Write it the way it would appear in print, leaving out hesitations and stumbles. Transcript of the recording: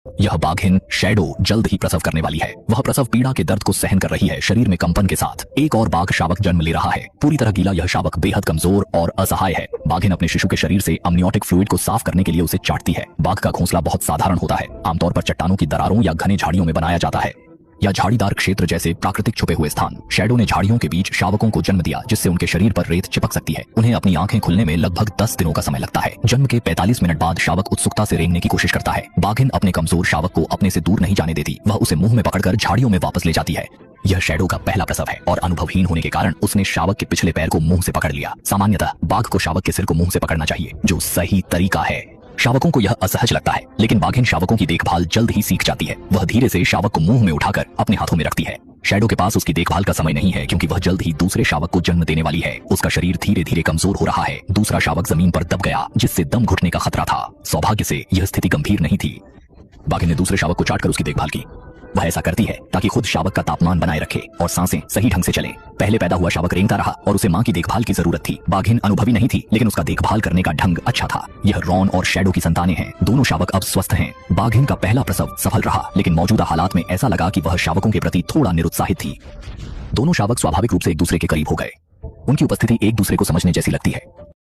यह बाघिन शैडो जल्द ही प्रसव करने वाली है। वह प्रसव पीड़ा के दर्द को सहन कर रही है, शरीर में कंपन के साथ। एक और बाघ शावक जन्म ले रहा है। पूरी तरह गीला यह शावक बेहद कमजोर और असहाय है। बाघिन अपने शिशु के शरीर से अमनियोटिक फ्लूइड को साफ करने के लिए उसे चाटती है। बाघ का घोंसला बहुत साधारण होता है, आमतौर पर चट्टानों की दरारों या घने झाड़ियों में बनाया जाता है या झाड़ीदार क्षेत्र जैसे प्राकृतिक छुपे हुए स्थान। शैडो ने झाड़ियों के बीच शावकों को जन्म दिया, जिससे उनके शरीर पर रेत चिपक सकती है। उन्हें अपनी आंखें खुलने में लगभग 10 दिनों का समय लगता है। जन्म के 45 मिनट बाद शावक उत्सुकता से रेंगने की कोशिश करता है। बाघिन अपने कमजोर शावक को अपने से दूर नहीं जाने देती। वह उसे मुंह में पकड़कर झाड़ियों में वापस ले जाती है। यह शैडो का पहला प्रसव है और अनुभवहीन होने के कारण उसने शावक के पिछले पैर को मुंह से पकड़ लिया। सामान्यतः बाघ को शावक के सिर को मुंह से पकड़ना चाहिए, जो सही तरीका है। शावकों को यह असहज लगता है, लेकिन बाघिन शावकों की देखभाल जल्द ही सीख जाती है। वह धीरे से शावक को मुंह में उठाकर अपने हाथों में रखती है। शैडो के पास उसकी देखभाल का समय नहीं है, क्योंकि वह जल्द ही दूसरे शावक को जन्म देने वाली है। उसका शरीर धीरे धीरे कमजोर हो रहा है। दूसरा शावक जमीन पर दब गया, जिससे दम घुटने का खतरा था। सौभाग्य से यह स्थिति गंभीर नहीं थी। बाघिन ने दूसरे शावक को चाटकर उसकी देखभाल की। वह ऐसा करती है ताकि खुद शावक का तापमान बनाए रखे और सांसें सही ढंग से चलें। पहले पैदा हुआ शावक रेंगता रहा और उसे मां की देखभाल की जरूरत थी। बाघिन अनुभवी नहीं थी, लेकिन उसका देखभाल करने का ढंग अच्छा था। यह रॉन और शैडो की संतानें हैं। दोनों शावक अब स्वस्थ हैं। बाघिन का पहला प्रसव सफल रहा, लेकिन मौजूदा हालात में ऐसा लगा कि वह शावकों के प्रति थोड़ा निरुत्साहित थी। दोनों शावक स्वाभाविक रूप से एक दूसरे के करीब हो गए। उनकी उपस्थिति एक दूसरे को समझने जैसी लगती है।